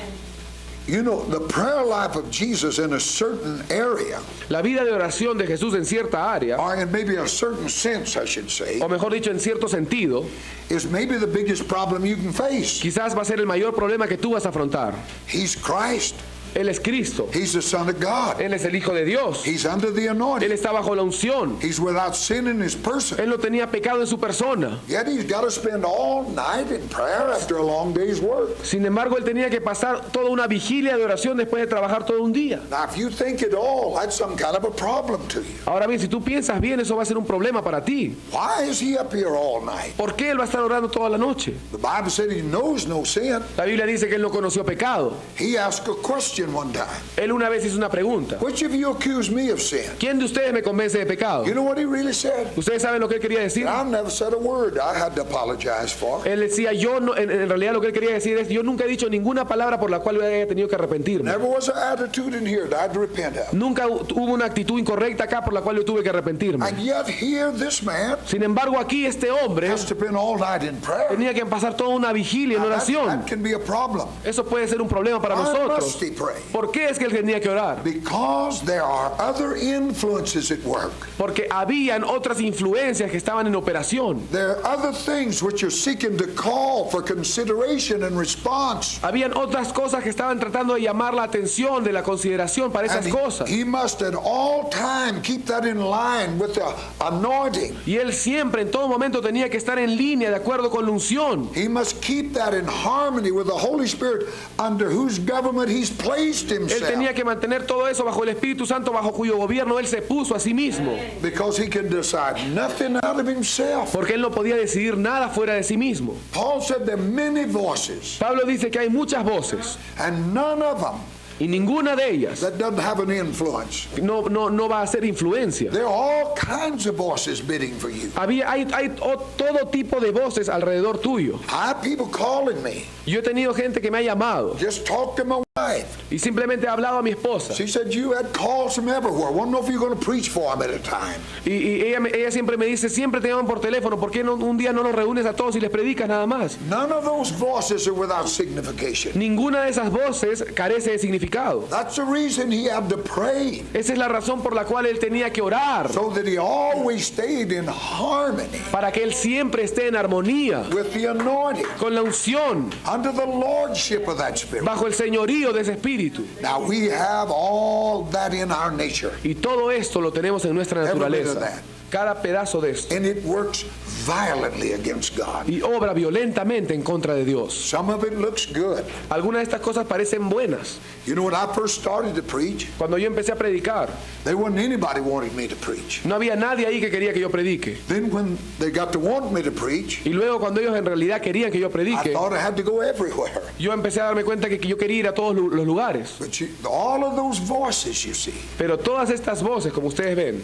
you know, the prayer life of Jesus in a certain area, La vida de oración de Jesús en cierta área, or in maybe a certain sense, I should say, o mejor dicho, en cierto sentido, is maybe the biggest problem you can face. quizás va a ser el mayor problema que tú vas a afrontar. He's Christ. Él es Cristo. He's the Son of God. Él es el Hijo de Dios. He's under the Él anointing. está bajo la unción. He's without sin in his person. Él no tenía pecado en su persona. Yet he's got to spend all night in prayer after a long day's work. Sin embargo, él tenía que pasar toda una vigilia de oración después de trabajar todo un día. Now, if you think it all, that's some kind of a problem to you. Ahora bien, si tú piensas bien, eso va a ser un problema para ti. Why is he up here all night? ¿Por qué él va a estar orando toda la noche? The Bible said he knows no sin. La Biblia dice que él no conoció pecado. He asked a question one time. Él una vez hizo una pregunta. Which of you accuse me of sin? ¿Quién de ustedes me convence de pecado? You know what he really said? ¿Ustedes saben lo que él quería decir? I never said a word I had to apologize for. Él decía, yo no, en realidad lo que él quería decir es, yo nunca he dicho ninguna palabra por la cual yo haya tenido que arrepentirme. Never was an attitude in here that I had to repent of. Nunca hubo una actitud incorrecta acá por la cual yo tuve que arrepentirme. And yet here this man Sin embargo, aquí este hombre has to spend all night in prayer. tenía que pasar toda una vigilia en Now, oración. that can be a problem. Eso puede ser un problema para Why nosotros. must he pray? ¿Por qué es que él tenía que orar? Because there are other influences at work. Porque habían otras influencias que estaban en operación. There are other things which are seeking to call for consideration and response. Habían otras cosas que estaban tratando de llamar la atención, de la consideración para esas And cosas. he must at all time keep that in line with the anointing. Y él siempre, en todo momento, tenía que estar en línea de acuerdo con la unción. He must keep that in harmony with the Holy Spirit under whose government he's placed Él himself. tenía que mantener todo eso bajo el Espíritu Santo, bajo cuyo gobierno él se puso a sí mismo. Because he can decide nothing out of himself. Porque él no podía decidir nada fuera de sí mismo. Paul said there are many voices, Pablo dice que hay muchas voces and none of them y ninguna de ellas that doesn't have an influence. no va a ser influencia. There are all kinds of voices bidding for you. Hay todo tipo de voces alrededor tuyo. I have people calling me. Yo he tenido gente que me ha llamado Just talk to my wife. y simplemente he hablado a mi esposa. She said you had calls from everywhere. Want to know if you're going to preach for them at a time. Y ella siempre me dice, siempre te llaman por teléfono, ¿por qué un día no los reúnes a todos y les predicas nada más? None of those voices are without signification. Ninguna de esas voces carece de significado. That's the reason he had to pray, Esa es la razón por la cual él tenía que orar, so that he always stayed in harmony para que él siempre esté en armonía with the anointing, con la unción, under the lordship of that Spirit. bajo el señorío de ese espíritu. Now we have all that in our nature, Y todo esto lo tenemos en nuestra Every bit of naturaleza. that. Cada pedazo de esto. and it works violently against God. Y obra violentamente en contra de Dios. Some of it looks good. Algunas de estas cosas parecen buenas. You know, when I first started to preach, Cuando yo empecé a predicar, there wasn't anybody wanting me to preach. no había nadie ahí que quería que yo predique. Then when they got to want me to preach, Y luego cuando ellos en realidad querían que yo I predique, thought I had to go everywhere. yo empecé a darme cuenta que yo quería ir a todos los lugares. But all of those voices, you see, Pero todas estas voces, como ustedes ven,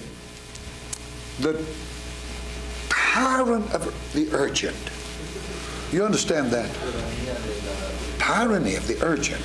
the tyrant of the urgent, You understand that? Tyranny of the urgent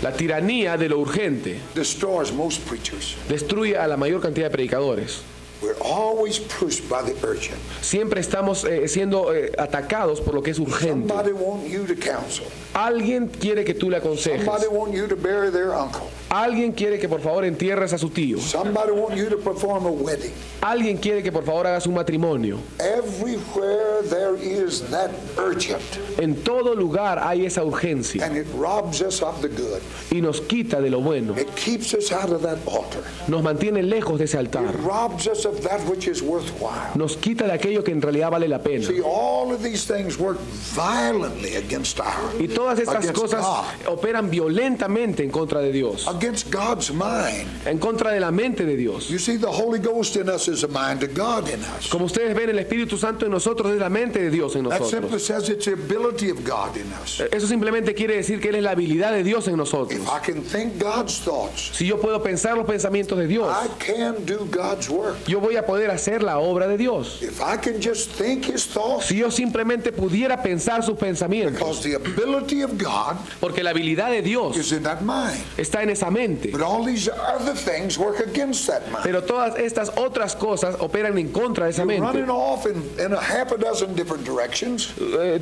La tiranía de lo urgente destroys most preachers. destruye a la mayor cantidad de predicadores. We're always pushed by the urgent. Siempre estamos siendo atacados por lo que es urgente. Somebody want you to counsel. Alguien quiere que tú le aconsejes. Somebody want you to bury their uncle. Alguien quiere que por favor entierres a su tío. Somebody want you to perform a wedding. Alguien quiere que por favor hagas un matrimonio. Everywhere there is that urgent, En todo lugar hay esa urgencia and it robs us of the good. y nos quita de lo bueno. It keeps us out of that altar. Nos mantiene lejos de ese altar. It robs us of that which is worthwhile. Nos quita de aquello que en realidad vale la pena. See, all of these things work violently against Y todas estas against cosas God, operan violentamente en contra de Dios, against God's mind. en contra de la mente de Dios. You see, the Holy Ghost in us is a mind of God in us. Como ustedes ven, el Espíritu Santo en nosotros es la mente de Dios en That simply nosotros. says it's the ability of God in us. Eso simplemente quiere decir que Él es la habilidad de Dios en nosotros. If I can think God's thoughts, Si yo puedo pensar los pensamientos de Dios, I can do God's work. yo voy a poder hacer la obra de Dios. If I can just think His thoughts, Si yo simplemente pudiera pensar sus pensamientos, because the ability of God porque la habilidad de Dios is in that mind. está en esa mente. But all these other things work against that mind. Pero todas estas otras cosas operan en contra de esa You're mente. running off in a half a dozen different directions,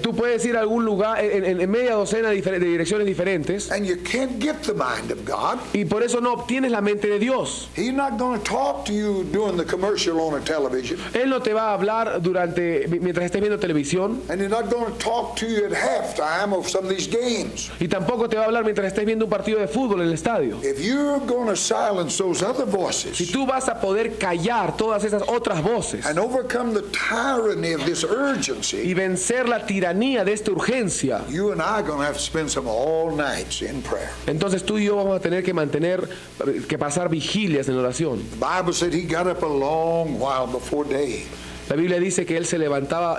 Tú puedes ir a algún lugar en media docena de direcciones diferentes and you can't get the mind of God. y por eso no obtienes la mente de Dios. He's not going to talk to you during the commercial on a television, Él no te va a hablar mientras estés viendo televisión and he's not going to talk to you at halftime of some of these games. y tampoco te va a hablar mientras estés viendo un partido de fútbol en el estadio. If you're going to silence those other Si voices tú vas a poder callar todas esas otras voces and overcome the tyranny of this y urgency, vencer la tiranía de esta urgencia, you and I are going to have to spend some all nights in prayer. entonces tú y yo vamos a tener que pasar vigilias en oración. The Bible said he got up a long while before day, La Biblia dice que él se levantaba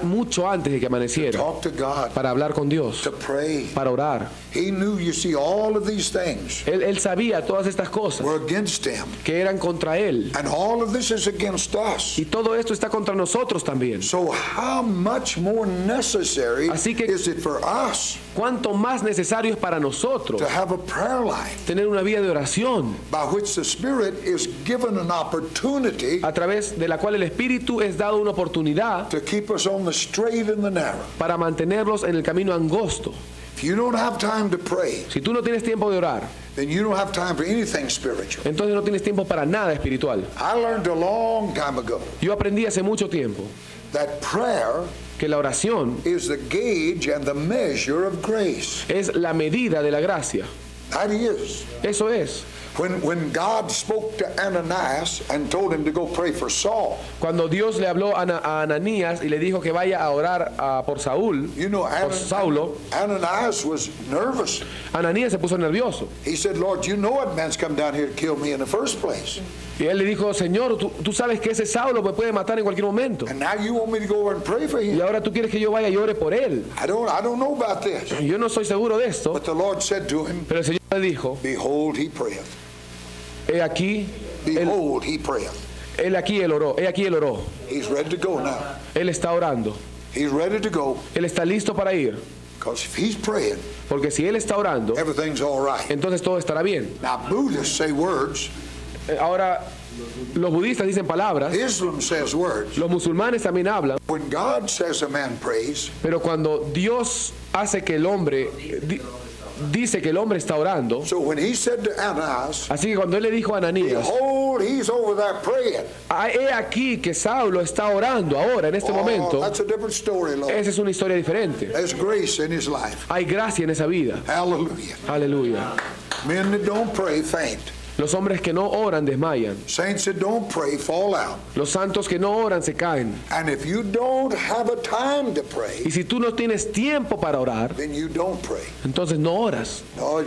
mucho antes de que amaneciera talk to God, para hablar con Dios, to pray. para orar. He knew, you see, all of these things Él sabía todas estas cosas were against him, que eran contra él. and all of this is against us. Y todo esto está contra nosotros también. So how much more necessary Así que- is it for us ¿Cuánto más necesario es para nosotros to have a prayer life tener una vida de oración by which the Spirit is given an opportunity a través de la cual el Espíritu es dado una oportunidad to keep us on the straight and the narrow? para mantenerlos en el camino angosto? If you don't have time to pray, Si tú no tienes tiempo de orar, then you don't have time for anything spiritual. entonces no tienes tiempo para nada espiritual. I learned a long time ago Yo aprendí hace mucho tiempo that prayer que la oración is the gauge and the measure of grace. es la medida de la gracia. That is. Eso es. When God spoke to Ananias and told him to go pray for Saul, Cuando Dios le habló a Ananías y le dijo que vaya a orar por Saúl, you know, por Saulo, Ananias was nervous. Ananías se puso nervioso. He said, Lord, you know what man's come down here to kill me in the first place. Y él le dijo, Señor, tú sabes que ese Saulo me puede matar en cualquier momento. And now you want me to go over and pray for Y him. ahora tú quieres que yo vaya y ore por él. I don't know about this. Yo no soy seguro de esto, But the Lord said to him, pero el Señor le dijo, behold, he prayeth. he aquí, Behold, he prayeth. él aquí él oró, he aquí él oró. He's ready to go now. Él está orando, He's ready to go. él está listo para ir. Because if he's praying, Porque si él está orando, everything's all right. entonces todo estará bien. Now, Buddhists say words. Ahora, los budistas dicen palabras, Islam says words. los musulmanes también hablan, When God says a man prays, pero cuando Dios hace que el hombre, dice que el hombre está orando, so when he said to Ananias, así que cuando él le dijo a Ananías, behold, he's over there praying. he aquí que Saulo está orando ahora, en este Oh, momento, that's a different story, Lord. esa es una historia diferente. There's grace in his life. Hay gracia en esa vida. Hallelujah. Aleluya. Men that don't pray faint. Los hombres que no oran desmayan. Saints that don't pray fall out. Los santos que no oran se caen. And if you don't have a time to pray, Y si tú no tienes tiempo para orar, then you don't pray. entonces no oras. No,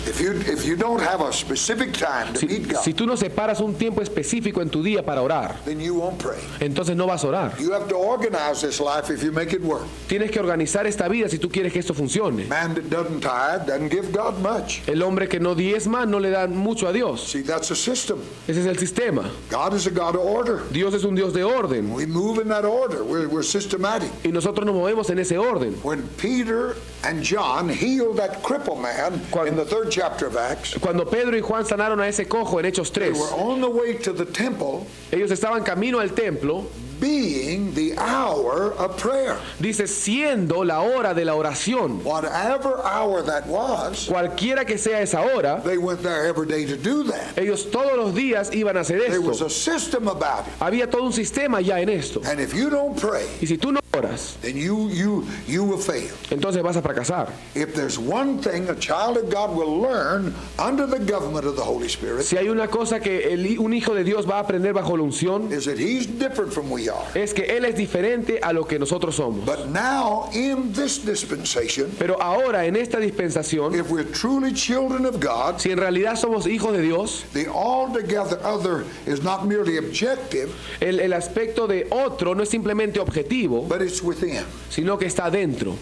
If you don't have a specific time to meet God, Si tú no separas un tiempo específico en tu día para orar, then you won't pray. entonces no vas a orar. You have to organize this life if you make it work. Tienes que organizar esta vida si tú quieres que esto funcione. Man that doesn't tithe doesn't give God much. El hombre que no diezma no le da mucho a Dios. See, that's a system. Ese es el sistema. God is a God of order. Dios es un Dios de orden We move in that order. We're systematic. y nosotros nos movemos en ese orden. When Peter and John healed that crippled man in the 3rd chapter of Acts, Cuando Pedro y Juan sanaron a ese cojo en Hechos they 3, were on the way to the temple, ellos estaban camino al templo, being the hour of prayer. dice, siendo la hora de la oración. Whatever hour that was, Cualquiera que sea esa hora, they went there every day to do that. ellos todos los días iban a hacer There was esto. a system about it. Había todo un sistema ya en esto. And if you don't pray, Y si tú no oras, then you will fail. entonces vas a fracasar. If there's one thing a child of God will learn under the government of the Holy Spirit, Si hay una cosa que un hijo de Dios va a aprender bajo la unción, is that he's different from we are. es que Él es diferente a lo que nosotros somos. But now in this dispensation, Pero ahora en esta dispensación, if we're truly children of God, si en realidad somos hijos de Dios, the altogether other is not merely objective, el aspecto de otro no es simplemente objetivo, but it's within. sino que está dentro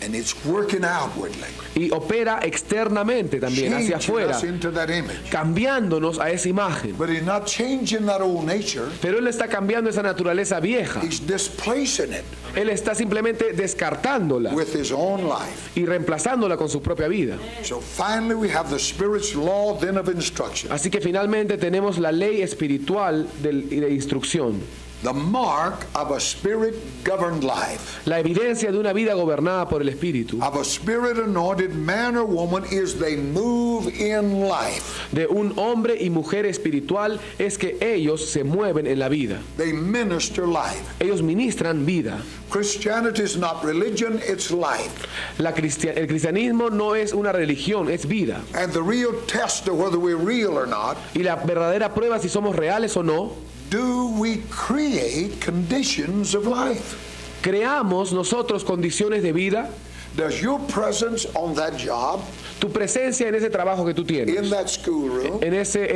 And it's working outwardly, y opera externamente también, hacia changing afuera, us into that image. cambiándonos a esa imagen. But he's not changing that old nature. Pero Él está cambiando esa naturaleza vieja. He's displacing it Él está simplemente descartándola with his own life. y reemplazándola con su propia vida. So finally we have the Spirit's law then of instruction. Así que finalmente tenemos la ley espiritual de instrucción, The mark of a Spirit-governed life, la evidencia de una vida gobernada por el Espíritu, of a Spirit-anointed man or woman, is they move in life. de un hombre y mujer espiritual, es que ellos se mueven en la vida. They minister life. Ellos ministran vida. Christianity is not religion, it's life. El cristianismo no es una religión, es vida. And the real test of whether we're real or not, Y la verdadera prueba si somos reales o no, do we create conditions of life? ¿creamos nosotros condiciones de vida? Does your presence on that job, Tu presencia en ese trabajo que tú in tienes, that schoolroom, en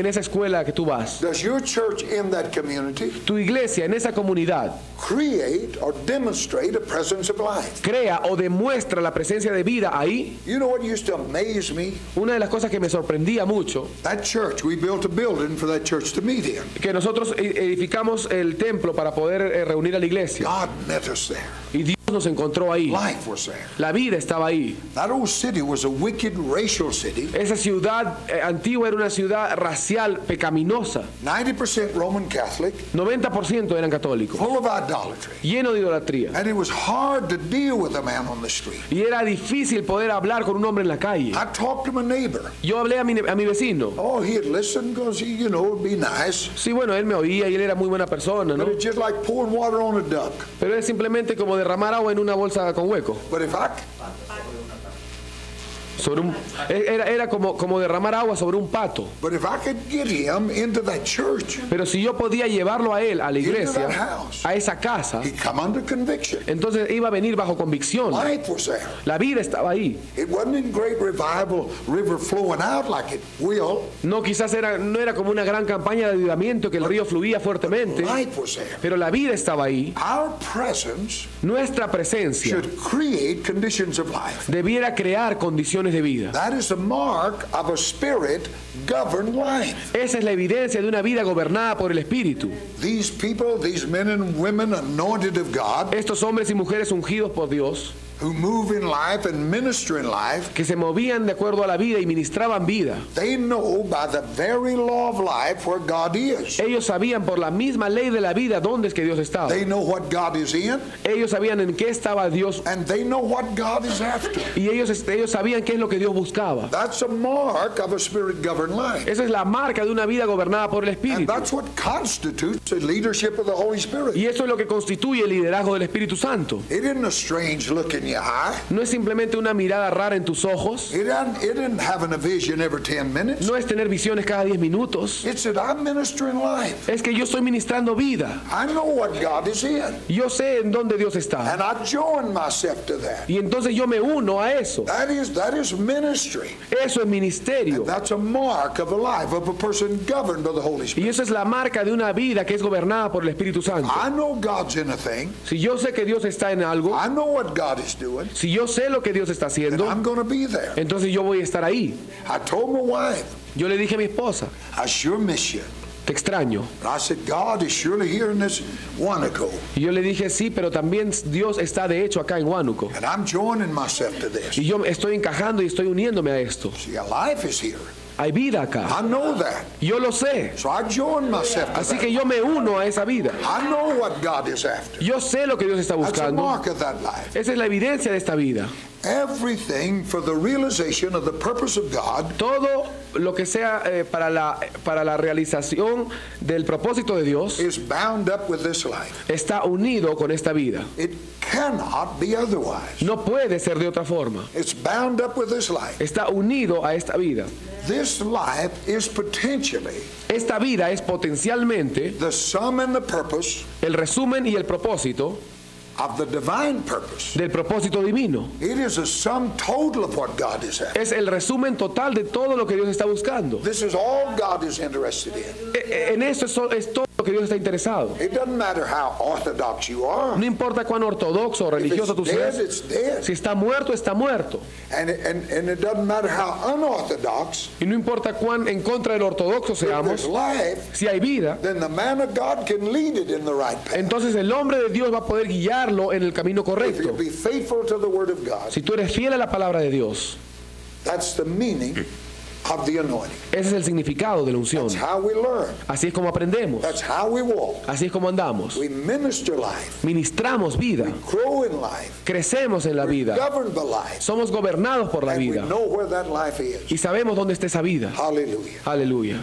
esa escuela que tú vas, does your church in that community tu iglesia en esa comunidad, create or demonstrate a presence of life? crea o demuestra la presencia de vida ahí? You know what used to amaze me? Una de las cosas que me sorprendía mucho, That church, we built a building for that church to meet in. que nosotros edificamos el templo para poder reunir a la iglesia. God met us there. Y Dios nos encontró ahí. Life was there. La vida estaba ahí. That old city was a wicked racial city, Esa ciudad antigua era una ciudad racial pecaminosa. 90% Roman Catholic, 90% eran católicos, full of idolatry. lleno de idolatría. And it was hard to deal with a man on the street. Y era difícil poder hablar con un hombre en la calle. I talked to my neighbor. Yo hablé a mi vecino. Oh, he'd listen because, you know, it'd be nice. Sí, bueno, él me oía y él era muy buena persona, ¿no? But it's just like pouring water on a duck. Pero es simplemente como derramar agua en una bolsa con hueco. But if I, Era como derramar agua sobre un pato. but if I could get him into that church, Pero si yo podía llevarlo a él, a la into that iglesia, house, a esa casa, he'd come under conviction. entonces iba a venir bajo convicción. Life was there. La vida estaba ahí. It wasn't in great revival, river flowing out like it will. No, quizás no era como una gran campaña de avivamiento que el río fluía fuertemente, Life was there. pero la vida estaba ahí. Our presence Nuestra presencia should create conditions of life. debiera crear condiciones de vida. That is the mark of a spirit-governed life. Esa es la evidencia de una vida gobernada por el Espíritu. These people, these men and women anointed of God, Estos hombres y mujeres ungidos por Dios, who move in life and minister in life, que se movían de acuerdo a la vida y ministraban vida. they know by the very law of life where God is. Ellos sabían por la misma ley de la vida dónde es que Dios estaba. They know what God is in, Ellos sabían en qué estaba Dios and they know what God is after. y ellos sabían qué es lo que Dios buscaba. That's a mark of a spirit-governed life. Esa es la marca de una vida gobernada por el And Espíritu. that's what constitutes the leadership of the Holy Spirit. Y eso es lo que constituye el liderazgo del Espíritu Santo. It isn't a strange look in in your eye. No es simplemente una mirada rara en tus ojos. It isn't having a vision every 10 minutes. No es tener visiones cada 10 minutos. It's that I'm ministering life. Es que yo estoy ministrando vida. I know what God is in. Yo sé en dónde Dios está. And I join myself to that. Y entonces yo me uno a eso. That is ministry. Eso es ministerio. That's a mark of the life of a person governed by the Holy Y Spirit. eso es la marca de una vida que es gobernada por el Espíritu Santo. I know God's in a thing. Si yo sé que Dios está en algo, I know what God is doing. si yo sé lo que Dios está And haciendo, I'm going to be there. entonces yo voy a estar ahí. I told my wife, Yo le dije a mi esposa, I sure miss you. te extraño. And I said, God is surely here in this Wanaco. Y yo le dije, sí, pero también Dios está de hecho acá en Huánuco. And I'm joining myself to this. Y yo estoy encajando y estoy uniéndome a esto. See, a life is here. Hay vida acá. I know that. Yo lo sé. So I join myself to Así that. que yo me uno a esa vida. I know what God is after. Yo sé lo que Dios está That's a buscando. mark of that life. Esa es la evidencia de esta vida. Everything for the realization of the purpose of God Todo lo que sea para la realización del propósito de Dios is bound up with this life. está unido con esta vida. It cannot be otherwise. No puede ser de otra forma. It's bound up with this life. Está unido a esta vida. This life is potentially Esta vida es potencialmente the sum and the purpose el resumen y el propósito of the divine purpose. del propósito divino. It is a sum total of what God is after. Es el resumen total de todo lo que Dios está buscando. This is all God is interested in. En eso es todo lo que Dios está interesado. It doesn't matter how orthodox you are. No importa cuán ortodoxo o If religioso tú it's dead, seas. it's dead. Si está muerto, está muerto. And it doesn't matter how unorthodox. Y no importa cuán en contra del ortodoxo If there's seamos. life, Si hay vida, then the man of God can lead it in the right path. entonces el hombre de Dios va a poder guiarlo en el camino If you correcto. be faithful to the word of God, Si tú eres fiel a la palabra de Dios, that's the meaning of the anointing. ese es el significado de la unción. That's how we learn. Así es como aprendemos. That's how we walk. Así es como andamos. We minister life. Ministramos vida. Grow in life. Crecemos en la vida. Governed by life. Somos gobernados por la And we vida. know where that life is. Y sabemos dónde está esa vida. Hallelujah. Aleluya.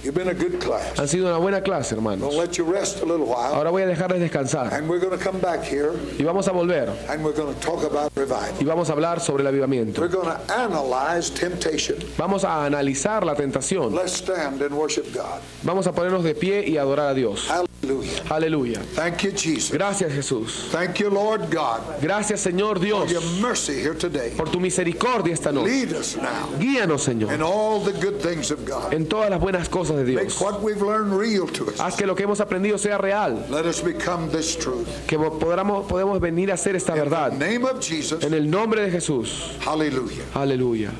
You've been a good class. Han sido una buena clase, hermanos. I'll let you rest a little while. Ahora voy a dejarles descansar. And we're going to come back here Y vamos a volver. and we're going to talk about revival. Y vamos a hablar sobre el avivamiento. We're going to analyze temptation. Vamos a analizar la tentación. Let's stand and worship God. Vamos a ponernos de pie y adorar a Dios. Hallelujah. Aleluya. Thank you, Jesus. Gracias, Jesús. Thank you, Lord God, Gracias, Señor for Dios, your mercy here today. por tu misericordia esta noche. Lead us now Guíanos, Señor, in all the good things of God. en todas las buenas cosas de Make Dios. what we've learned real to us. Haz que lo que hemos aprendido sea real. Let us become this truth. Que podemos venir a hacer esta In the verdad. name of Jesus. En el nombre de Jesús. Hallelujah. Aleluya.